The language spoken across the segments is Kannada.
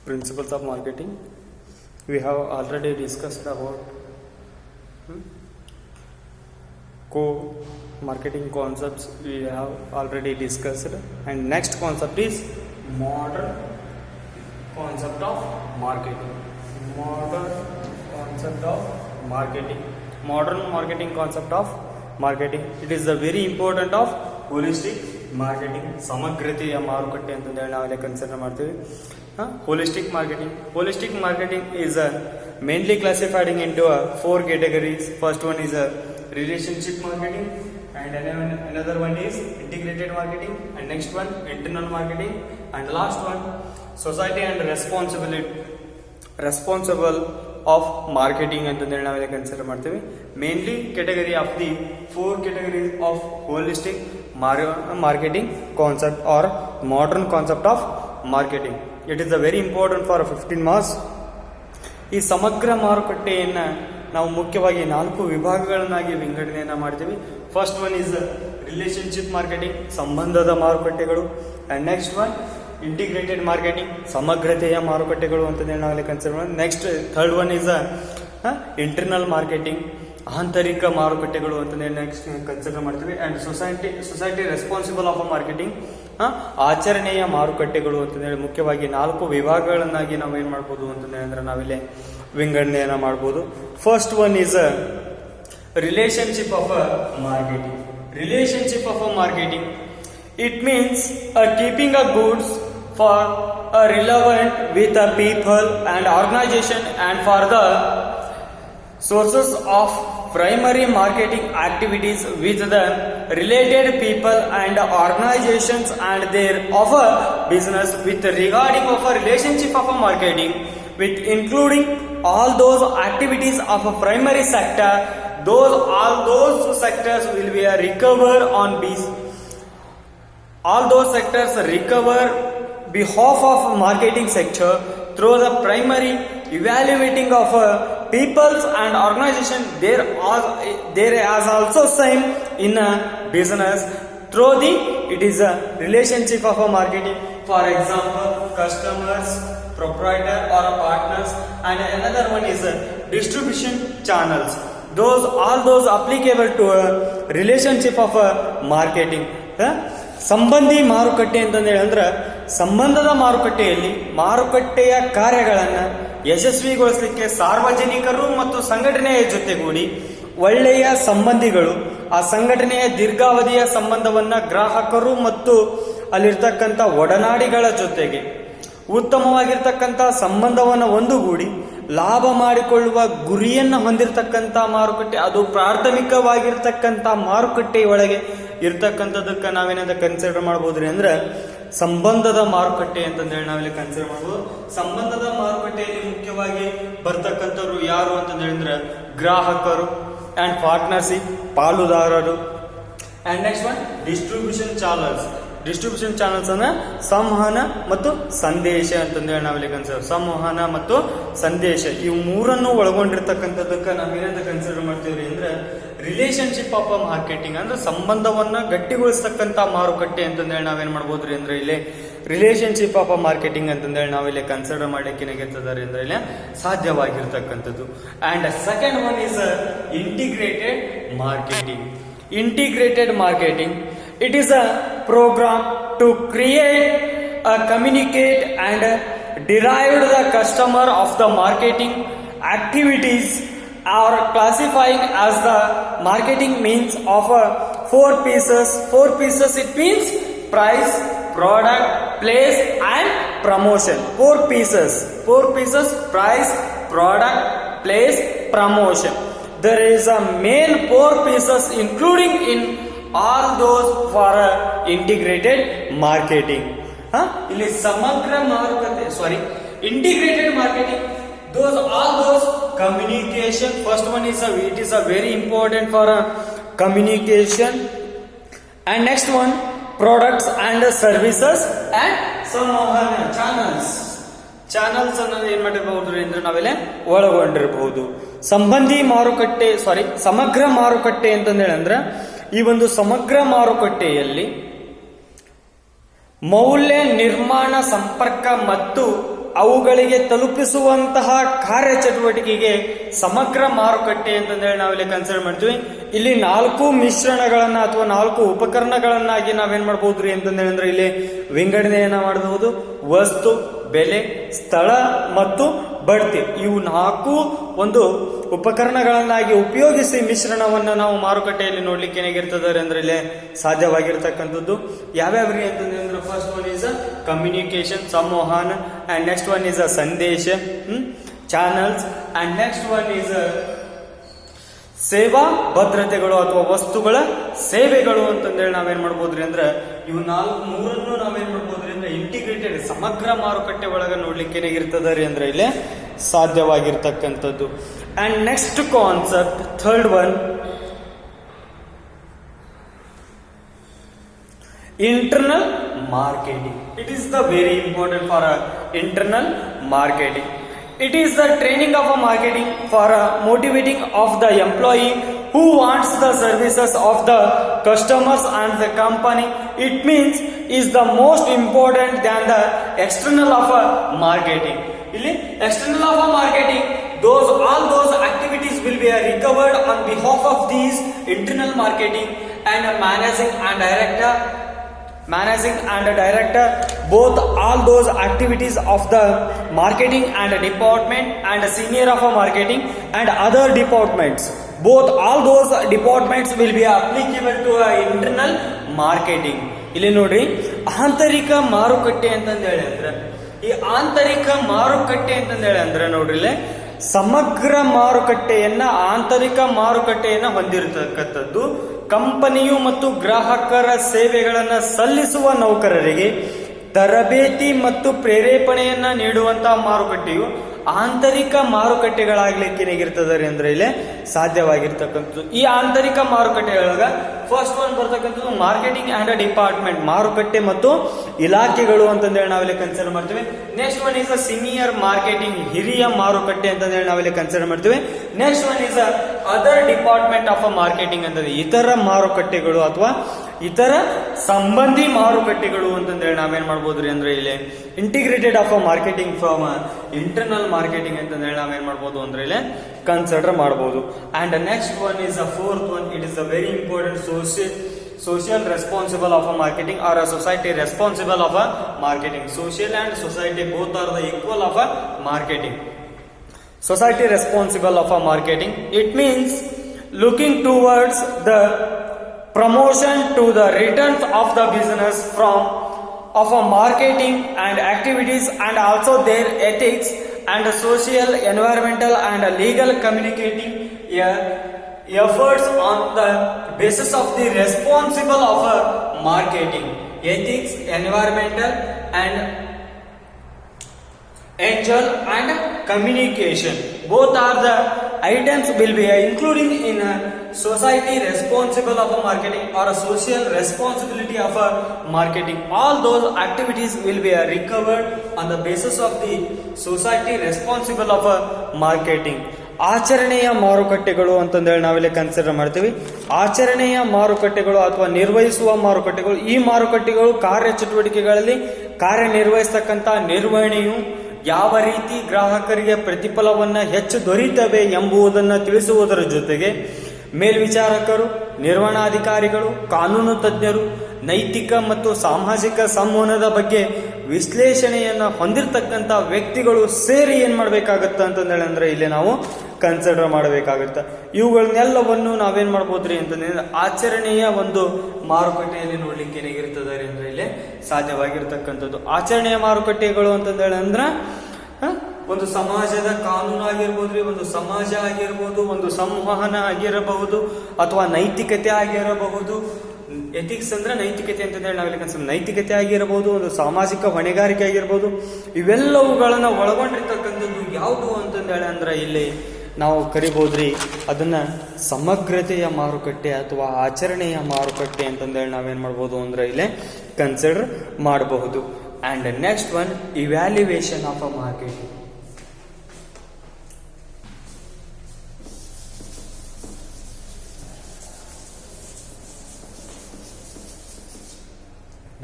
principles of marketing. We have already discussed about marketing concepts. We have already discussed, and next concept is modern concept of marketing. Modern marketing concept of marketing. It is the very important of holistic marketing. ಸಮಗ್ರತೆಯ ಮಾರುಕಟ್ಟೆ ಅಂತಂದೇಳಿ ನಾವೆಲ್ಲ ಕನ್ಸಿಡರ್ ಮಾಡ್ತೀವಿ. Holistic marketing is mainly classified into 4 categories. First one is relationship marketing, and another one is integrated marketing, and next one internal marketing, and last one society and responsible of marketing ಅಂತಂದೇಳಿ ನಾವೆಲ್ಲ ಕನ್ಸಿಡರ್ ಮಾಡ್ತೀವಿ. Mainly category of the 4 categories of holistic marketing concept or modern concept of marketing. It is very important for 15 marks. ಈ ಸಮಗ್ರ ಮಾರುಕಟ್ಟೆಯನ್ನ ನಾವು ಮುಖ್ಯವಾಗಿ 4 ವಿಭಾಗಗಳನ್ನಾಗಿ ವಿಂಗಡಣೆಯನ್ನ ಮಾಡ್ತೀವಿ. First one is relationship marketing, ಸಂಬಂಧದ ಮಾರುಕಟ್ಟೆಗಳು, and next one integrated marketing, ಸಮಗ್ರತೆಯ ಮಾರುಕಟ್ಟೆಗಳು ಅಂತಂದೇಳಿ ನಾವೆಲ್ಲ ಕನ್ಸಿಡರ್ ಮಾಡಿ. Next third one is internal marketing, ಆಂತರಿಕ ಮಾರುಕಟ್ಟೆಗಳು ಅಂತಂದೇಳಿ ನೆಕ್ಸ್ಟ್ ಕನ್ಸಿಡರ್ ಮಾಡ್ತೀವಿ. And society responsible of marketing, ಆಚರಣೆಯ ಮಾರುಕಟ್ಟೆಗಳು ಅಂತಂದೇಳಿ ಮುಖ್ಯವಾಗಿ 4 ವಿಭಾಗಗಳನ್ನಾಗಿ ನಾವು ಏನ್ ಮಾಡ್ಬೋದು ಅಂತಂದೇಳಿ ಅಂದ್ರೆ ನಾವಿಲ್ಲಿ ವಿಂಗಡಣೆಯನ್ನ ಮಾಡ್ಬೋದು. First one is relationship of marketing. Relationship of marketing, it means keeping a goods for a relevant with a people and organization and for the sources of primary marketing activities with the related people and organizations and their offer business with regarding of a relationship of a marketing with including all those activities of a primary sector. All those sectors will be a recover on behalf. All those sectors recover behalf of marketing sector through the primary evaluating of peoples and organization. There is also same in a business through it is a relationship of a marketing. For example, customers, proprietor or partners, and another one is distribution channels. All those applicable to a relationship of a marketing. ಸಂಬಂಧಿ ಮಾರುಕಟ್ಟೆ ಅಂತಂದೇಳಿ ಅಂದ್ರೆ ಸಂಬಂಧದ ಮಾರುಕಟ್ಟೆಯಲ್ಲಿ ಮಾರುಕಟ್ಟೆಯ ಕಾರ್ಯಗಳನ್ನು ಯಶಸ್ವಿಗೊಳಿಸಲಿಕ್ಕೆ ಸಾರ್ವಜನಿಕರು ಮತ್ತು ಸಂಘಟನೆಯ ಜೊತೆಗೂಡಿ ಒಳ್ಳೆಯ ಸಂಬಂಧಿಗಳು ಆ ಸಂಘಟನೆಯ ದೀರ್ಘಾವಧಿಯ ಸಂಬಂಧವನ್ನ ಗ್ರಾಹಕರು ಮತ್ತು ಅಲ್ಲಿರ್ತಕ್ಕಂಥ ಒಡನಾಡಿಗಳ ಜೊತೆಗೆ ಉತ್ತಮವಾಗಿರ್ತಕ್ಕಂಥ ಸಂಬಂಧವನ್ನು ಒಂದುಗೂಡಿ ಲಾಭ ಮಾಡಿಕೊಳ್ಳುವ ಗುರಿಯನ್ನು ಹೊಂದಿರತಕ್ಕಂಥ ಮಾರುಕಟ್ಟೆ, ಅದು ಪ್ರಾಥಮಿಕವಾಗಿರ್ತಕ್ಕಂಥ ಮಾರುಕಟ್ಟೆಯೊಳಗೆ ಇರ್ತಕ್ಕಂಥದಕ್ಕೆ ನಾವೇನಾದ ಕನ್ಸಿಡರ್ ಮಾಡ್ಬೋದ್ರಿ ಅಂದ್ರೆ ಸಂಬಂಧದ ಮಾರುಕಟ್ಟೆ ಅಂತಂದೇಳಿ ನಾವಿಲ್ಲಿ ಕನ್ಸಿಡರ್ ಮಾಡ್ಬೋದು. ಸಂಬಂಧದ ಮಾರುಕಟ್ಟೆಯಲ್ಲಿ ಮುಖ್ಯವಾಗಿ ಬರ್ತಕ್ಕಂಥವ್ರು ಯಾರು ಅಂತಂದೇಳಿ ಅಂದ್ರೆ ಗ್ರಾಹಕರು ಅಂಡ್ ಪಾರ್ಟ್ನರ್ಶಿಪ್, ಪಾಲುದಾರರು. And next one distribution channels ಅನ್ನ ಸಂವಹನ ಮತ್ತು ಸಂದೇಶ ಅಂತಂದೇಳಿ ನಾವಿಲ್ಲಿ ಕನ್ಸಿಡರ್. ಸಂವಹನ ಮತ್ತು ಸಂದೇಶ ಇವು ಮೂರನ್ನು ಒಳಗೊಂಡಿರ್ತಕ್ಕಂಥದಕ್ಕೆ ನಾವೇನಂತ ಕನ್ಸಿಡರ್ ಮಾಡ್ತೀವ್ರಿ ಅಂದ್ರೆ ರಿಲೇಶನ್ಶಿಪ್ ಆಫ್ ಮಾರ್ಕೆಟಿಂಗ್, ಅಂದ್ರೆ ಸಂಬಂಧವನ್ನ ಗಟ್ಟಿಗೊಳಿಸ್ತಕ್ಕಂಥ ಮಾರುಕಟ್ಟೆ ಅಂತಂದೇಳಿ ನಾವೇನ್ ಮಾಡ್ಬೋದ್ರಿ ಅಂದ್ರೆ ಇಲ್ಲಿ ರಿಲೇಶನ್ಶಿಪ್ ಆಫ್ ಮಾರ್ಕೆಟಿಂಗ್ ಅಂತಂದೇಳಿ ನಾವಿಲ್ಲಿ ಕನ್ಸಿಡರ್ ಮಾಡಲಿಕ್ಕೆ ಏನಾಗಿರ್ತದೆ ಅಂದ್ರೆ ಇಲ್ಲಿ ಸಾಧ್ಯವಾಗಿರ್ತಕ್ಕಂಥದ್ದು. And second one is integrated marketing. It is a program to create, communicate and derive the customer of the marketing activities are classifying as the marketing means of 4 pieces. It means price, product, place and promotion. 4 pieces, price, product, place, promotion. There is a main 4 pieces including in all those for integrated marketing. ಇಲ್ಲಿ ಸಮಗ್ರ ಮಾರುಕಟ್ಟೆ integrated marketing, all those communication. First one is it is a very important for communication, and next one products and services and ಸಂವಹನ ಚಾನಲ್ಸ್ ಅನ್ನೋದು ಏನ್ ಮಾಡಿರಬಹುದು ಅಂದ್ರೆ ನಾವೆಲ್ಲ ಒಳಗೊಂಡಿರಬಹುದು. ಸಮಗ್ರ ಮಾರುಕಟ್ಟೆ ಅಂತಂದೇಳಿ ಅಂದ್ರೆ ಈ ಒಂದು ಸಮಗ್ರ ಮಾರುಕಟ್ಟೆಯಲ್ಲಿ ಮೌಲ್ಯ ನಿರ್ಮಾಣ, ಸಂಪರ್ಕ ಮತ್ತು ಅವುಗಳಿಗೆ ತಲುಪಿಸುವಂತಹ ಕಾರ್ಯಚಟುವಟಿಕೆಗೆ ಸಮಗ್ರ ಮಾರುಕಟ್ಟೆ ಅಂತಂದೇಳಿ ನಾವಿಲ್ಲಿ ಕನ್ಸಿಡರ್ ಮಾಡ್ತೀವಿ. ಇಲ್ಲಿ 4 ಮಿಶ್ರಣಗಳನ್ನ ಅಥವಾ 4 ಉಪಕರಣಗಳನ್ನಾಗಿ ನಾವೇನ್ ಮಾಡಬಹುದ್ರಿ ಅಂತಂದೇಳಿ ಅಂದ್ರೆ ಇಲ್ಲಿ ವಿಂಗಡಣೆಯನ್ನ ಮಾಡಬಹುದು. ವಸ್ತು, ಬೆಲೆ, ಸ್ಥಳ ಮತ್ತು ಬಡ್ತಿ, ಇವು 4 ಒಂದು ಉಪಕರಣಗಳನ್ನಾಗಿ ಉಪಯೋಗಿಸಿ ಮಿಶ್ರಣವನ್ನ ನಾವು ಮಾರುಕಟ್ಟೆಯಲ್ಲಿ ನೋಡ್ಲಿಕ್ಕೆ ಏನಾಗಿರ್ತದೆ ಅಂದ್ರೆ ಇಲ್ಲಿ ಸಾಧ್ಯವಾಗಿರ್ತಕ್ಕಂಥದ್ದು. ಯಾವ್ಯಾವ್ರಿ ಅಂತಂದ್ರೆ ಅಂದ್ರೆ ಫಸ್ಟ್ ಒನ್ ಈಸ್ ಕಮ್ಯುನಿಕೇಶನ್, ಸಂವಹನ, ಅಂಡ್ ನೆಕ್ಸ್ಟ್ ಒನ್ ಈಸ್ ಸಂದೇಶ, channels, and next one is ಸೇವಾ ಭದ್ರತೆಗಳು ಅಥವಾ ವಸ್ತುಗಳ ಸೇವೆಗಳು ಅಂತಂದೇಳಿ ನಾವೇನ್ ಮಾಡ್ಬೋದ್ರಿ ಅಂದ್ರೆ ಇವು 4 ನಾವೇನ್ ಮಾಡ್ಬೋದ್ರಿ ಅಂದ್ರೆ ಇಂಟಿಗ್ರೇಟೆಡ್ ಸಮಗ್ರ ಮಾರುಕಟ್ಟೆ ಒಳಗ ನೋಡ್ಲಿಕ್ಕೆ ಏನಾಗಿರ್ತದ ರೀ ಅಂದ್ರೆ ಇಲ್ಲಿ ಸಾಧ್ಯವಾಗಿರ್ತಕ್ಕಂಥದ್ದು. And next concept, third one, internal marketing. It is the very important for internal marketing. It is the training of a marketing for motivating of the employee who wants the services of the customers and the company. It means is the most important than the external of a marketing. ಇಲ್ಲಿ external of a marketing, all those activities will be recovered on behalf of these internal marketing and managing and director, both all those activities of the marketing and department and senior of a marketing and other departments, both all those departments will be applicable to internal marketing. ಇಲ್ಲಿ ನೋಡ್ರಿ, ಆಂತರಿಕ ಮಾರುಕಟ್ಟೆ ಅಂತಂದೇಳಿ ಅಂದ್ರೆ ಈ ಆಂತರಿಕ ಮಾರುಕಟ್ಟೆ ಅಂತಂದೇಳಿ ಅಂದ್ರೆ ನೋಡ್ರಿ ಇಲ್ಲಿ ಸಮಗ್ರ ಮಾರುಕಟ್ಟೆಯನ್ನ ಆಂತರಿಕ ಮಾರುಕಟ್ಟೆಯನ್ನ ಹೊಂದಿರತಕ್ಕಂಥದ್ದು. ಕಂಪನಿಯು ಮತ್ತು ಗ್ರಾಹಕರ ಸೇವೆಗಳನ್ನು ಸಲ್ಲಿಸುವ ನೌಕರರಿಗೆ ತರಬೇತಿ ಮತ್ತು ಪ್ರೇರೇಪಣೆಯನ್ನ ನೀಡುವಂತಹ ಮಾರುಕಟ್ಟೆಯು ಆಂತರಿಕ ಮಾರುಕಟ್ಟೆಗಳಾಗ್ಲಿಕ್ಕೆ ಏನಾಗಿರ್ತದೆ ಅಂದ್ರೆ ಇಲ್ಲಿ ಸಾಧ್ಯವಾಗಿರ್ತಕ್ಕಂಥದ್ದು. ಈ ಆಂತರಿಕ ಮಾರುಕಟ್ಟೆಯೊಳಗ ಫಸ್ಟ್ ಒನ್ ಬರ್ತಕ್ಕಂಥದ್ದು ಮಾರ್ಕೆಟಿಂಗ್ ಅಂಡ್ ಡಿಪಾರ್ಟ್ಮೆಂಟ್, ಮಾರುಕಟ್ಟೆ ಮತ್ತು ಇಲಾಖೆಗಳು ಅಂತಂದೇಳಿ ನಾವಿಲ್ಲಿ ಕನ್ಸಿಡರ್ ಮಾಡ್ತೀವಿ. Next one is senior marketing, ಹಿರಿಯ ಮಾರುಕಟ್ಟೆ ಅಂತಂದೇಳಿ ನಾವಿಲ್ಲಿ ಕನ್ಸಿಡರ್ ಮಾಡ್ತೀವಿ. Next one is other department of marketing ಅಂತಂದ್ರೆ ಇತರ ಮಾರುಕಟ್ಟೆಗಳು ಅಥವಾ ಇತರ ಸಂಬಂಧಿ ಮಾರುಕಟ್ಟೆಗಳು ಅಂತಂದೇಳಿ ನಾವೇನ್ ಮಾಡ್ಬೋದ್ರಿ ಅಂದ್ರೆ ಇಲ್ಲಿ integrated of marketing from internal marketing ಅಂತಂದೇಳಿ ನಾವೇನ್ ಮಾಡ್ಬೋದು ಅಂದ್ರೆ ಇಲ್ಲಿ ಕನ್ಸಿಡರ್ ಮಾಡಬಹುದು. And next one is a fourth one, it is a very important social responsible of a marketing or a society responsible of a marketing. Social and society both are the equal of a marketing. Society responsible of a marketing, it means looking towards the promotion to the returns of the business from of a marketing and activities and also their ethics and social, environmental and legal communicating efforts on the basis of the responsible of a marketing, ethics, environmental and angel and communication. Both are the items will be including in a society responsible of a marketing or a social responsibility of a marketing. All those activities will be recovered on the basis of the society responsible of a marketing. ಆಚರಣೆಯ ಮಾರುಕಟ್ಟೆಗಳು ಅಂತಂದೇಳಿ ನಾವಿಲ್ಲಿ ಕನ್ಸಿಡರ್ ಮಾಡ್ತೀವಿ. ಆಚರಣೆಯ ಮಾರುಕಟ್ಟೆಗಳು ಅಥವಾ ನಿರ್ವಹಿಸುವ ಮಾರುಕಟ್ಟೆಗಳು, ಈ ಮಾರುಕಟ್ಟೆಗಳು ಕಾರ್ಯಚಟುವಟಿಕೆಗಳಲ್ಲಿ ಕಾರ್ಯನಿರ್ವಹಿಸತಕ್ಕಂಥ ನಿರ್ವಹಣೆಯು ಯಾವ ರೀತಿ ಗ್ರಾಹಕರಿಗೆ ಪ್ರತಿಫಲವನ್ನ ಹೆಚ್ಚು ದೊರೆಯುತ್ತವೆ ಎಂಬುದನ್ನು ತಿಳಿಸುವುದರ ಜೊತೆಗೆ ಮೇಲ್ವಿಚಾರಕರು, ನಿರ್ವಹಣಾಧಿಕಾರಿಗಳು, ಕಾನೂನು ತಜ್ಞರು, ನೈತಿಕ ಮತ್ತು ಸಾಮಾಜಿಕ ಸಂವಹನದ ಬಗ್ಗೆ ವಿಶ್ಲೇಷಣೆಯನ್ನ ಹೊಂದಿರತಕ್ಕಂಥ ವ್ಯಕ್ತಿಗಳು ಸೇರಿ ಏನ್ ಮಾಡ್ಬೇಕಾಗತ್ತ ಅಂತಂದೇಳಿ ಅಂದ್ರೆ ಇಲ್ಲಿ ನಾವು ಕನ್ಸಿಡರ್ ಮಾಡಬೇಕಾಗತ್ತ. ಇವುಗಳನ್ನೆಲ್ಲವನ್ನು ನಾವೇನ್ ಮಾಡ್ಬೋದ್ರಿ ಅಂತಂದ್ರೆ ಆಚರಣೆಯ ಒಂದು ಮಾರುಕಟ್ಟೆಯಲ್ಲಿ ನೋಡ್ಲಿಕ್ಕೆ ಏನಾಗಿರ್ತದೆ ಅಂದ್ರೆ ಇಲ್ಲಿ ಸಾಧ್ಯವಾಗಿರ್ತಕ್ಕಂಥದ್ದು. ಆಚರಣೆಯ ಮಾರುಕಟ್ಟೆಗಳು ಅಂತಂದೇಳಿ ಅಂದ್ರ ಒಂದು ಸಮಾಜದ ಕಾನೂನು ಆಗಿರ್ಬೋದ್ರಿ, ಒಂದು ಸಮಾಜ ಆಗಿರ್ಬೋದು, ಒಂದು ಸಂವಹನ ಆಗಿರಬಹುದು, ಅಥವಾ ನೈತಿಕತೆ ಆಗಿರಬಹುದು. ಎಥಿಕ್ಸ್ ಅಂದ್ರೆ ನೈತಿಕತೆ ಅಂತಂದೇಳಿ ನಾವಿಲ್ಲಿ ಕನ್ಸಿಡರ್, ನೈತಿಕತೆ ಆಗಿರಬಹುದು, ಒಂದು ಸಾಮಾಜಿಕ ಹೊಣೆಗಾರಿಕೆ ಆಗಿರ್ಬೋದು. ಇವೆಲ್ಲವುಗಳನ್ನ ಒಳಗೊಂಡಿರ್ತಕ್ಕಂಥದ್ದು ಯಾವುದು ಅಂತಂದೇಳಿ ಅಂದ್ರೆ ಇಲ್ಲಿ ನಾವು ಕರಿಬೋದ್ರಿ ಅದನ್ನ ಸಮಗ್ರತೆಯ ಮಾರುಕಟ್ಟೆ ಅಥವಾ ಆಚರಣೆಯ ಮಾರುಕಟ್ಟೆ ಅಂತಂದೇಳಿ ನಾವೇನ್ ಮಾಡ್ಬೋದು ಅಂದ್ರೆ ಇಲ್ಲಿ ಕನ್ಸಿಡರ್ ಮಾಡಬಹುದು. And next one, evaluation of a market.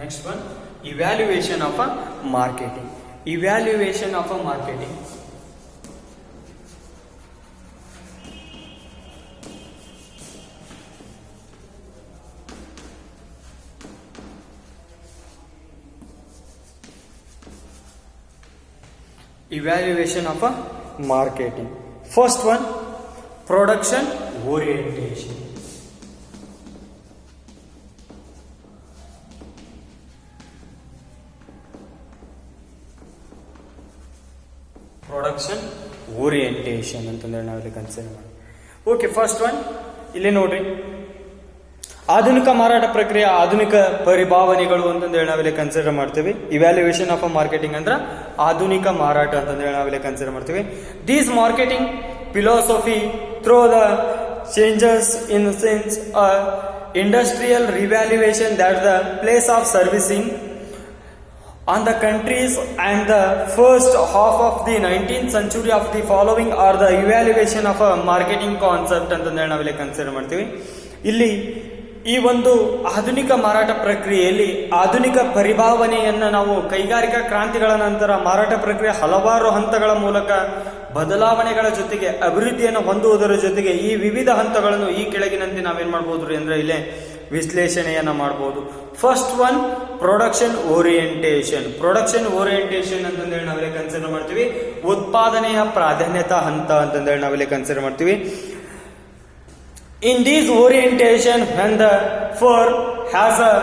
Next one, evaluation of a marketing. Evaluation of a marketing. Evaluation of a marketing. First one, production orientation. Production orientation ಅಂತಂದ್ರೆ ನಾವಿಲ್ಲಿ ಕನ್ಸಿಡರ್ ಮಾಡಿ. ಓಕೆ, ಫಸ್ಟ್ ಒನ್ ಇಲ್ಲಿ ನೋಡ್ರಿ, ಆಧುನಿಕ ಮಾರಾಟ ಪ್ರಕ್ರಿಯೆ, ಆಧುನಿಕ ಪರಿಭಾವನೆಗಳು ಅಂತಂದೇಳಿ ನಾವಿಲ್ಲಿ ಕನ್ಸಿಡರ್ ಮಾಡ್ತೀವಿ. ಇವ್ಯಾಲ್ಯೂಯೇಷನ್ ಆಫ್ ಅ ಮಾರ್ಕೆಟಿಂಗ್ ಅಂದ್ರೆ ಆಧುನಿಕ ಮಾರಾಟ ಅಂತಂದೇಳಿ ನಾವಿಲ್ಲಿ ಕನ್ಸಿಡರ್ ಮಾಡ್ತೀವಿ. These marketing philosophy through the changes in sense industrial revaluation that the place of servicing on the countries and the first half of the 19th century of the following are the evaluation of a marketing concept ಅಂತಂದೇಳಿ ನಾವಿಲ್ಲಿ ಕನ್ಸಿಡರ್ ಮಾಡ್ತೀವಿ. ಇಲ್ಲಿ ಈ ಒಂದು ಆಧುನಿಕ ಮಾರಾಟ ಪ್ರಕ್ರಿಯೆಯಲ್ಲಿ ಆಧುನಿಕ ಪರಿಭಾವನೆಯನ್ನ ನಾವು ಕೈಗಾರಿಕಾ ಕ್ರಾಂತಿಗಳ ನಂತರ ಮಾರಾಟ ಪ್ರಕ್ರಿಯೆ ಹಲವಾರು ಹಂತಗಳ ಮೂಲಕ ಬದಲಾವಣೆಗಳ ಜೊತೆಗೆ ಅಭಿವೃದ್ಧಿಯನ್ನು ಹೊಂದುವುದರ ಜೊತೆಗೆ ಈ ವಿವಿಧ ಹಂತಗಳನ್ನು ಈ ಕೆಳಗಿನಂತೆ ನಾವೇನ್ ಮಾಡಬಹುದು ಅಂದ್ರೆ ಇಲ್ಲೇ ವಿಶ್ಲೇಷಣೆಯನ್ನ ಮಾಡಬಹುದು. First one, production orientation. Production orientation ಅಂತಂದೇಳಿ ನಾವಿಲ್ಲಿ ಕನ್ಸಿಡರ್ ಮಾಡ್ತೀವಿ ಉತ್ಪಾದನೆಯ ಪ್ರಾಧಾನ್ಯತಾ ಹಂತ ಅಂತಂದೇಳಿ ನಾವಿಲ್ಲಿ ಕನ್ಸಿಡರ್ ಮಾಡ್ತೀವಿ. In this orientation, when the firm has a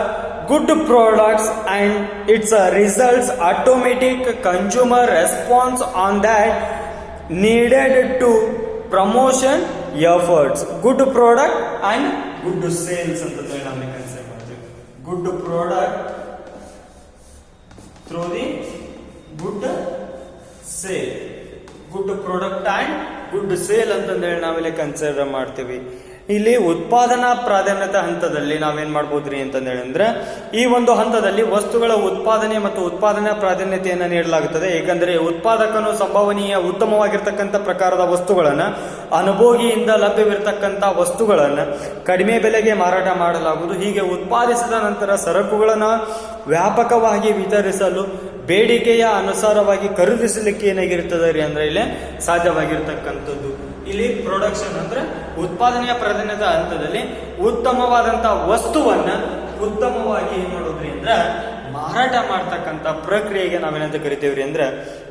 good products and its results, automatic consumer response on that needed to promotion efforts. Good product and good sales ಅಂತಂದ್ರೆ ನಾವು ಕನ್ಸಿಡರ್ ಮಾಡ್ತೀವಿ. Good product through the good sale. Good product and good sale ಅಂತಂದೇಳಿ ನಾವಿಲ್ಲಿ ಕನ್ಸಿಡರ್ ಮಾಡ್ತೀವಿ. ಇಲ್ಲಿ ಉತ್ಪಾದನಾ ಪ್ರಾಧಾನ್ಯತಾ ಹಂತದಲ್ಲಿ ನಾವೇನ್ ಮಾಡ್ಬೋದ್ರಿ ಅಂತಂದೇಳಿ ಅಂದ್ರೆ ಈ ಒಂದು ಹಂತದಲ್ಲಿ ವಸ್ತುಗಳ ಉತ್ಪಾದನೆ ಮತ್ತು ಉತ್ಪಾದನಾ ಪ್ರಾಧಾನ್ಯತೆಯನ್ನ ನೀಡಲಾಗುತ್ತದೆ. ಏಕೆಂದರೆ ಉತ್ಪಾದಕನು ಸಂಭವನೀಯ ಉತ್ತಮವಾಗಿರ್ತಕ್ಕಂಥ ಪ್ರಕಾರದ ವಸ್ತುಗಳನ್ನ, ಅನುಭೋಗಿಯಿಂದ ಲಭ್ಯವಿರತಕ್ಕಂಥ ವಸ್ತುಗಳನ್ನ ಕಡಿಮೆ ಬೆಲೆಗೆ ಮಾರಾಟ ಮಾಡಲಾಗುವುದು. ಹೀಗೆ ಉತ್ಪಾದಿಸಿದ ನಂತರ ಸರಕುಗಳನ್ನ ವ್ಯಾಪಕವಾಗಿ ವಿತರಿಸಲು ಬೇಡಿಕೆಯ ಅನುಸಾರವಾಗಿ ಖರೀದಿಸಲಿಕ್ಕೆ ಏನಾಗಿರ್ತದೆ ರೀ ಅಂದ್ರೆ ಇಲ್ಲಿ ಸಾಧ್ಯವಾಗಿರ್ತಕ್ಕಂಥದ್ದು. ಇಲ್ಲಿ ಪ್ರೊಡಕ್ಷನ್ ಅಂದ್ರೆ ಉತ್ಪಾದನೆಯ ಪ್ರಾಧಾನ್ಯತಾ ಹಂತದಲ್ಲಿ ಉತ್ತಮವಾದಂತಹ ವಸ್ತುವನ್ನ ಉತ್ತಮವಾಗಿ ಏನ್ ಮಾಡೋದ್ರಿ ಅಂದ್ರ ಮಾರಾಟ ಮಾಡ್ತಕ್ಕಂಥ ಪ್ರಕ್ರಿಯೆಗೆ ನಾವೇನಂತ ಕರಿತೇವ್ರಿ ಅಂದ್ರೆ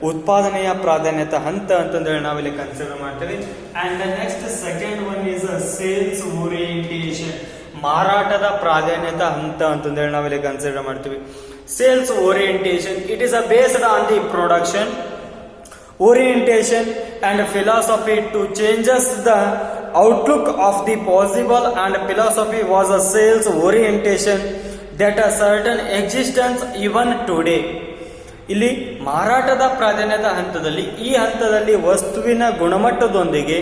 ಉತ್ಪಾದನೆಯ ಪ್ರಾಧಾನ್ಯತಾ ಹಂತ ಅಂತಂದೇಳಿ ನಾವಿಲ್ಲಿ ಕನ್ಸಿಡರ್ ಮಾಡ್ತೇವೆ. And next second one is sales orientation. ಮಾರಾಟದ ಪ್ರಾಧಾನ್ಯತಾ ಹಂತ ಅಂತಂದೇಳಿ ನಾವಿಲ್ಲಿ ಕನ್ಸಿಡರ್ ಮಾಡ್ತೀವಿ. Sales orientation, it is based on the production orientation and philosophy to changes the outlook of the possible, and philosophy was a sales orientation that a certain existence even today. ಇಲ್ಲಿ ಮಾರಾಟದ ಪ್ರಾಧಾನ್ಯತಾ ಹಂತದಲ್ಲಿ ಈ ಹಂತದಲ್ಲಿ ವಸ್ತುವಿನ ಗುಣಮಟ್ಟದೊಂದಿಗೆ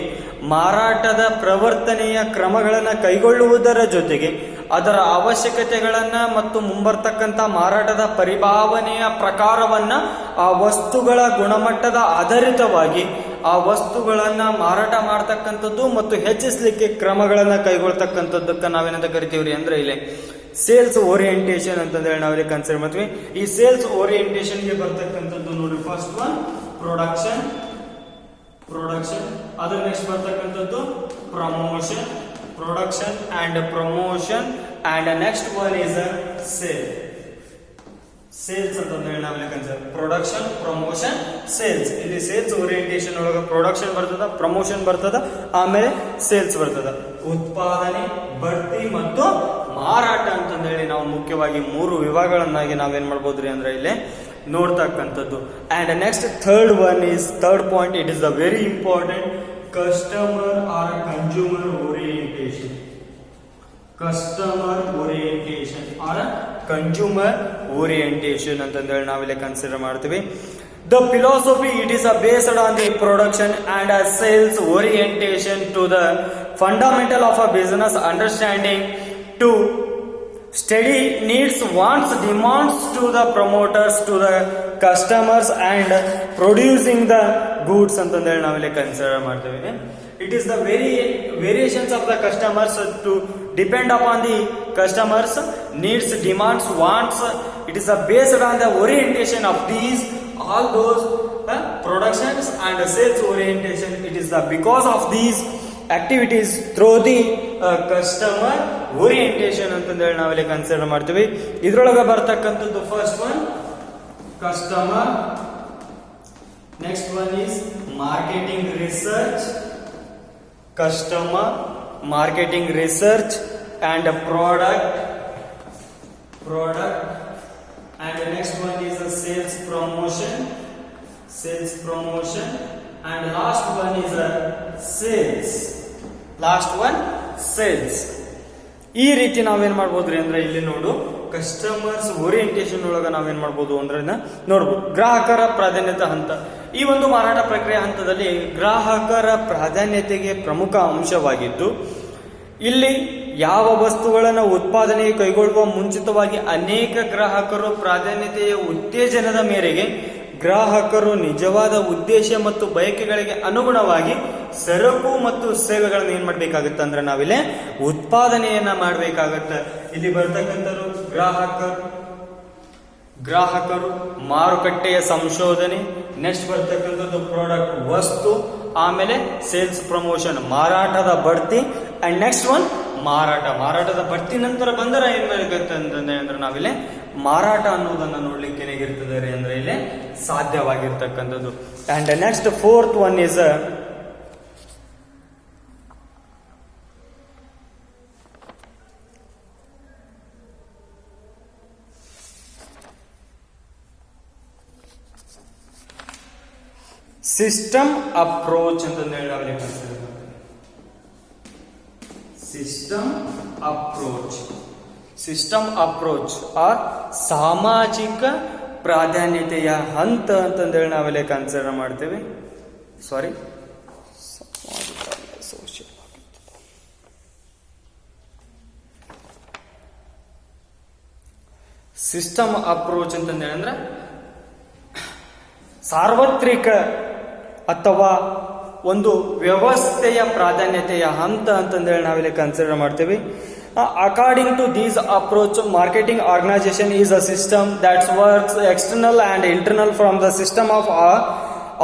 ಮಾರಾಟದ ಪ್ರವರ್ತನೆಯ ಕ್ರಮಗಳನ್ನು ಕೈಗೊಳ್ಳುವುದರ ಜೊತೆಗೆ ಅದರ ಅವಶ್ಯಕತೆಗಳನ್ನ ಮತ್ತು ಮುಂಬರ್ತಕ್ಕಂಥ ಮಾರಾಟದ ಪರಿಭಾವನೆಯ ಪ್ರಕಾರವನ್ನ ಆ ವಸ್ತುಗಳ ಗುಣಮಟ್ಟದ ಆಧಾರಿತವಾಗಿ ಆ ವಸ್ತುಗಳನ್ನ ಮಾರಾಟ ಮಾಡ್ತಕ್ಕಂಥದ್ದು ಮತ್ತು ಹೆಚ್ಚಿಸಲಿಕ್ಕೆ ಕ್ರಮಗಳನ್ನ ಕೈಗೊಳ್ತಕ್ಕಂಥದ್ದಕ್ಕೆ ನಾವೇನಂತ ಕರಿತೀವ್ರಿ ಅಂದ್ರೆ ಇಲ್ಲಿ ಸೇಲ್ಸ್ ಓರಿಯೆಂಟೇಷನ್ ಅಂತಂದೇಳಿ ನಾವಿಲ್ಲಿ ಕನ್ಸಿಡರ್ ಮಾಡ್ತೀವಿ. ಈ ಸೇಲ್ಸ್ ಓರಿಯೆಂಟೇಷನ್ ಗೆ ಬರ್ತಕ್ಕಂಥದ್ದು ನೋಡಿ, ಫಸ್ಟ್ ಒನ್ ಪ್ರೊಡಕ್ಷನ್, ಅದರ ನೆಕ್ಸ್ಟ್ ಬರ್ತಕ್ಕಂಥದ್ದು promotion, production and promotion, and next one is sales ಅಂತಂದೇಳಿ ನಾವಿಲ್ಲಿ ಕನ್ಸಿಡರ್. Production, promotion, sales. ಇಲ್ಲಿ ಸೇಲ್ಸ್ ಓರಿಯೆಂಟೇಷನ್ ಒಳಗ ಪ್ರೊಡಕ್ಷನ್ ಬರ್ತದ, ಪ್ರಮೋಷನ್ ಬರ್ತದ, ಆಮೇಲೆ ಸೇಲ್ಸ್ ಬರ್ತದ. ಉತ್ಪಾದನೆ, ಬಡ್ತಿ ಮತ್ತು ಮಾರಾಟ ಅಂತಂದೇಳಿ ನಾವು ಮುಖ್ಯವಾಗಿ ಮೂರು ವಿಭಾಗಗಳನ್ನಾಗಿ ನಾವೇನ್ ಮಾಡ್ಬೋದ್ರಿ ಅಂದ್ರೆ ಇಲ್ಲಿ ನೋಡ್ತಕ್ಕಂಥದ್ದು. And next third point, it is the very important, customer or consumer orientation. Customer orientation or consumer orientation ಅಂತಂದೇಳಿ ನಾವಿಲ್ಲಿ ಕನ್ಸಿಡರ್ ಮಾಡ್ತೀವಿ. The philosophy, it is based on the production and sales orientation to the fundamental of a business understanding, to study needs, wants, demands to the promoters, to the customers, and producing the goods ಅಂತಂದೇಳಿ ನಾವಿಲ್ಲಿ ಕನ್ಸಿಡರ್ ಮಾಡ್ತೇವೆ. It is the variations of the customers to depend upon the customers needs, demands, wants. It is based on the orientation of these all those productions and sales orientation. It is the because of these activities through the customer orientation ಅಂತಂದೇಳಿ ನಾವಿಲ್ಲಿ ಕನ್ಸಿಡರ್ ಮಾಡ್ತೀವಿ. ಇದ್ರೊಳಗೆ ಬರ್ತಕ್ಕಂಥದ್ದು first one customer, next one is marketing research, customer, marketing research and product, and the next one is a sales promotion, and last one is a sales. ಈ ರೀತಿ ನಾವೇನ್ ಮಾಡ್ಬೋದ್ರಿ ಅಂದ್ರೆ ಇಲ್ಲಿ ನೋಡು ಕಸ್ಟಮರ್ಸ್ ಓರಿಯೆಂಟೇಷನ್ ಒಳಗ ನಾವೇನ್ ಮಾಡ್ಬೋದು ಅಂದ್ರೆ ನೋಡ್ಬೋದು ಗ್ರಾಹಕರ ಪ್ರಾಧಾನ್ಯತೆ ಹಂತ. ಈ ಒಂದು ಮಾರಾಟ ಪ್ರಕ್ರಿಯೆ ಹಂತದಲ್ಲಿ ಗ್ರಾಹಕರ ಪ್ರಾಧಾನ್ಯತೆಗೆ ಪ್ರಮುಖ ಅಂಶವಾಗಿದ್ದು, ಇಲ್ಲಿ ಯಾವ ವಸ್ತುಗಳನ್ನು ಉತ್ಪಾದನೆ ಕೈಗೊಳ್ಳುವ ಮುಂಚಿತವಾಗಿ ಅನೇಕ ಗ್ರಾಹಕರು ಪ್ರಾಧಾನ್ಯತೆಯ ಉತ್ತೇಜನದ ಮೇರೆಗೆ ಗ್ರಾಹಕರು ನಿಜವಾದ ಉದ್ದೇಶ ಮತ್ತು ಬಯಕೆಗಳಿಗೆ ಅನುಗುಣವಾಗಿ ಸರಕು ಮತ್ತು ಸೇವೆಗಳನ್ನು ಏನ್ ಮಾಡ್ಬೇಕಾಗತ್ತೆ ಅಂದ್ರೆ ನಾವಿಲ್ಲಿ ಉತ್ಪಾದನೆಯನ್ನ ಮಾಡ್ಬೇಕಾಗತ್ತೆ. ಇಲ್ಲಿ ಬರ್ತಕ್ಕಂಥವ್ರು ಗ್ರಾಹಕರು, ಮಾರುಕಟ್ಟೆಯ ಸಂಶೋಧನೆ, ನೆಕ್ಸ್ಟ್ ಬರ್ತಕ್ಕಂಥದ್ದು ಪ್ರಾಡಕ್ಟ್ ವಸ್ತು, ಆಮೇಲೆ ಸೇಲ್ಸ್ ಪ್ರಮೋಷನ್ ಮಾರಾಟದ ಬಡ್ತಿ, ಅಂಡ್ ನೆಕ್ಸ್ಟ್ ಒನ್ ಮಾರಾಟದ ಬಡ್ತಿ ನಂತರ ಬಂದರೆ ಏನ್ ಮಾಡಬೇಕು ಅಂದ್ರೆ ನಾವಿಲ್ಲಿ ಮಾರಾಟ ಅನ್ನೋದನ್ನ ನೋಡ್ಲಿಕ್ಕೆ ಏನಾಗಿರ್ತದೆ ಅಂದ್ರೆ ಇಲ್ಲಿ ಸಾಧ್ಯವಾಗಿರ್ತಕ್ಕಂಥದ್ದು. And next fourth one is system approach ಅಂತಂದೇಳಿ ನಾವಿಲ್ಲಿ ಕನ್ಸಿಡರ್ ಮಾಡ್ತೀವಿ. ಸಿಸ್ಟಮ್ ಅಪ್ರೋಚ್ ಆರ್ ಸಾಮಾಜಿಕ ಪ್ರಾಧಾನ್ಯತೆಯ ಹಂತ ಅಂತಂದೇಳಿ ನಾವೆಲ್ಲ ಕನ್ಸಿಡರ್ ಮಾಡ್ತೀವಿ. ಸಿಸ್ಟಮ್ ಅಪ್ರೋಚ್ ಅಂತಂದೇಳಿ ಅಂದ್ರೆ ಸಾರ್ವತ್ರಿಕ ಅಥವಾ ಒಂದು ವ್ಯವಸ್ಥೆಯ ಪ್ರಾಧಾನ್ಯತೆಯ ಹಂತ ಅಂತಂದೇಳಿ ನಾವಿಲ್ಲಿ ಕನ್ಸಿಡರ್ ಮಾಡ್ತೀವಿ. According to these approach, marketing organisation is a system that works external and internal from the system of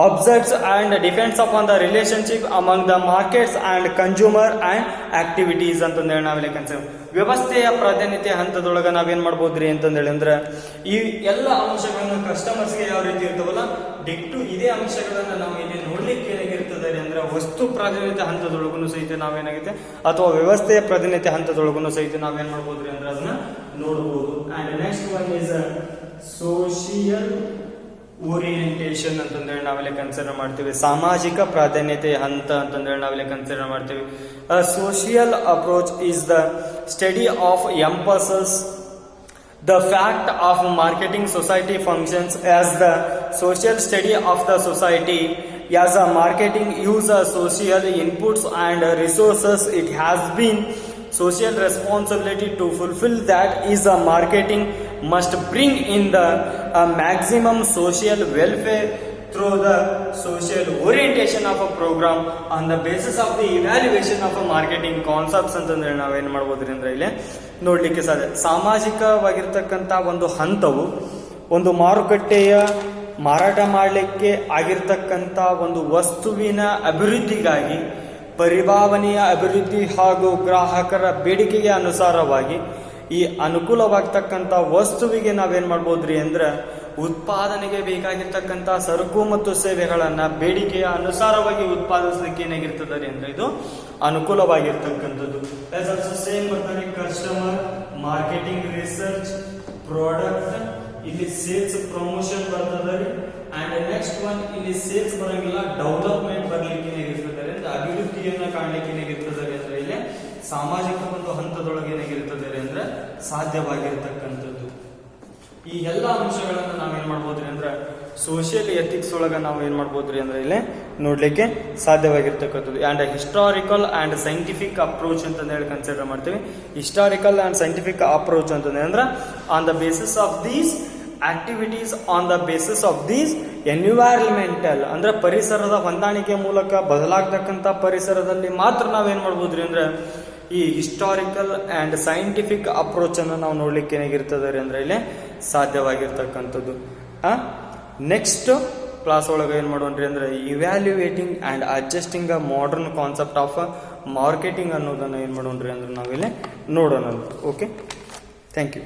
observes and depends upon the relationship among the markets and consumer and activities ಅಂತಂದೇಳಿ ನಾವಿಲ್ಲಿ ಕನ್ಸಿಡರ್. ವ್ಯವಸ್ಥೆಯ ಪ್ರಾಧಾನ್ಯತೆ ಹಂತದೊಳಗ ನಾವೇನ್ ಮಾಡ್ಬೋದ್ರಿ ಅಂತಂದೇಳಿ ಅಂದ್ರೆ ಈ ಎಲ್ಲ ಅಂಶಗಳನ್ನ ಕಸ್ಟಮರ್ಸ್ಗೆ ಯಾವ ರೀತಿ ಇರ್ತಾವಲ್ಲ ಡಿಕ್ಟು ಇದೇ ಅಂಶಗಳನ್ನ ನಾವು ಇಲ್ಲಿ ನೋಡ್ಲಿಕ್ಕೆ ಏನಾಗಿರ್ತದೆ ಅಂದ್ರೆ ವಸ್ತು ಪ್ರಾಧಾನ್ಯತೆ ಹಂತದೊಳಗೂ ಸಹಿತ ನಾವೇನಾಗುತ್ತೆ ಅಥವಾ ವ್ಯವಸ್ಥೆಯ ಪ್ರಾಧಾನ್ಯತೆ ಹಂತದೊಳಗೂ ಸಹಿತ ನಾವೇನ್ ಮಾಡ್ಬೋದ್ರಿ ಅಂದ್ರೆ ಅದನ್ನ ನೋಡ್ಬೋದು. And next one is social orientation ಅಂತಂದೇಳಿ ನಾವೆಲ್ಲ ಕನ್ಸಿಡರ್ ಮಾಡ್ತೀವಿ. ಸಾಮಾಜಿಕ ಪ್ರಾಧಾನ್ಯತೆ ಹಂತ ಅಂತಂದೇಳಿ ನಾವೆಲ್ಲ ಕನ್ಸಿಡರ್ ಮಾಡ್ತೀವಿ. Social approach is the study of emphasis the fact of marketing society functions as the social study of the society. As a marketing uses social inputs and resources, it has been social responsibility to fulfill that is a marketing must bring in the maximum social welfare through the social orientation of a program on the basis of the evaluation of a marketing concepts ಅಂತಂದ್ರೆ ನಾವೇನ್ ಮಾಡ್ಬೋದ್ರಿ ಅಂದ್ರೆ ಇಲ್ಲಿ ನೋಡ್ಲಿಕ್ಕೆ ಸಾಧ್ಯ. ಸಾಮಾಜಿಕವಾಗಿರ್ತಕ್ಕಂಥ ಒಂದು ಹಂತವು ಒಂದು ಮಾರುಕಟ್ಟೆಯ ಮಾರಾಟ ಮಾಡಲಿಕ್ಕೆ ಆಗಿರ್ತಕ್ಕಂಥ ಒಂದು ವಸ್ತುವಿನ ಅಭಿವೃದ್ಧಿಗಾಗಿ ಪರಿಭಾವನೆಯ ಅಭಿವೃದ್ಧಿ ಹಾಗೂ ಗ್ರಾಹಕರ ಬೇಡಿಕೆಗೆ ಅನುಸಾರವಾಗಿ ಈ ಅನುಕೂಲವಾಗ್ತಕ್ಕಂಥ ವಸ್ತುವಿಗೆ ನಾವೇನ್ ಮಾಡ್ಬೋದ್ರಿ ಅಂದ್ರೆ ಉತ್ಪಾದನೆಗೆ ಬೇಕಾಗಿರ್ತಕ್ಕಂಥ ಸರಕು ಮತ್ತು ಸೇವೆಗಳನ್ನ ಬೇಡಿಕೆಯ ಅನುಸಾರವಾಗಿ ಉತ್ಪಾದಿಸಲಿಕ್ಕೆ ಏನಾಗಿರ್ತದೆ ಅಂದ್ರೆ ಇದು ಅನುಕೂಲವಾಗಿರ್ತಕ್ಕಂಥದ್ದು. ಸೇಮ್ ಬರ್ತಾರೆ ಕಸ್ಟಮರ್, ಮಾರ್ಕೆಟಿಂಗ್ ರಿಸರ್ಚ್, ಪ್ರಾಡಕ್ಟ್, ಇಲ್ಲಿ ಸೇಲ್ಸ್ ಪ್ರಮೋಷನ್ ಬರ್ತದೆ. ಅಂಡ್ ನೆಕ್ಸ್ಟ್ ಒನ್ ಇಲ್ಲಿ ಸೇಲ್ಸ್ ಬರಂಗಿಲ್ಲ, ಡೆವಲಪ್ಮೆಂಟ್ ಬರ್ಲಿಕ್ಕೆ ಏನಾಗಿರ್ತದೆ ಅಂದ್ರೆ ಅಭಿವೃದ್ಧಿಯನ್ನ ಕಾಣ್ಲಿಕ್ಕೆ ಏನಾಗಿರ್ತದೆ ಅಂದ್ರೆ ಇಲ್ಲಿ ಸಾಮಾಜಿಕ ಒಂದು ಹಂತದೊಳಗೆ ಏನಾಗಿರ್ತದೆ ಅಂದ್ರೆ ಸಾಧ್ಯವಾಗಿರ್ತಕ್ಕಂಥದ್ದು. ಈ ಎಲ್ಲ ಅಂಶಗಳನ್ನ ನಾವೇನ್ ಮಾಡ್ಬೋದ್ರಿ ಅಂದ್ರೆ ಸೋಷಿಯಲ್ ಎಥಿಕ್ಸ್ ಒಳಗ ನಾವು ಏನ್ ಮಾಡ್ಬೋದ್ರಿ ಅಂದ್ರೆ ಇಲ್ಲಿ ನೋಡ್ಲಿಕ್ಕೆ ಸಾಧ್ಯವಾಗಿರ್ತಕ್ಕಂಥದ್ದು. And historical and scientific approach ಅಂತ ಹೇಳಿ ಕನ್ಸಿಡರ್ ಮಾಡ್ತೀವಿ. ಹಿಸ್ಟಾರಿಕಲ್ ಅಂಡ್ ಸೈಂಟಿಫಿಕ್ ಅಪ್ರೋಚ್ ಅಂತಂದ್ರೆ ಅಂದ್ರೆ on the basis of these activities, on the basis of these environmental ಅಂದ್ರೆ ಪರಿಸರದ ಹೊಂದಾಣಿಕೆ ಮೂಲಕ ಬದಲಾಗ್ತಕ್ಕಂಥ ಪರಿಸರದಲ್ಲಿ ಮಾತ್ರ ನಾವೇನ್ ಮಾಡ್ಬೋದ್ರಿ ಅಂದ್ರೆ ಈ ಹಿಸ್ಟಾರಿಕಲ್ ಅಂಡ್ ಸೈಂಟಿಫಿಕ್ ಅಪ್ರೋಚ್ ಅನ್ನು ನಾವು ನೋಡ್ಲಿಕ್ಕೆ ಏನಾಗಿರ್ತದೆ ಅಂದ್ರೆ ಇಲ್ಲಿ ಸಾಧ್ಯವಾಗಿರ್ತಕ್ಕಂಥದ್ದು. ನೆಕ್ಸ್ಟ್ ಕ್ಲಾಸ್ ಒಳಗೆ ಏನು ಮಾಡೋಣ್ರಿ ಅಂದರೆ evaluating and adjusting a modern concept of marketing ಅನ್ನೋದನ್ನು ಏನು ಮಾಡೋಣ್ರಿ ಅಂದ್ರೆ ನಾವಿಲ್ಲಿ ನೋಡೋಣ. Okay, thank you.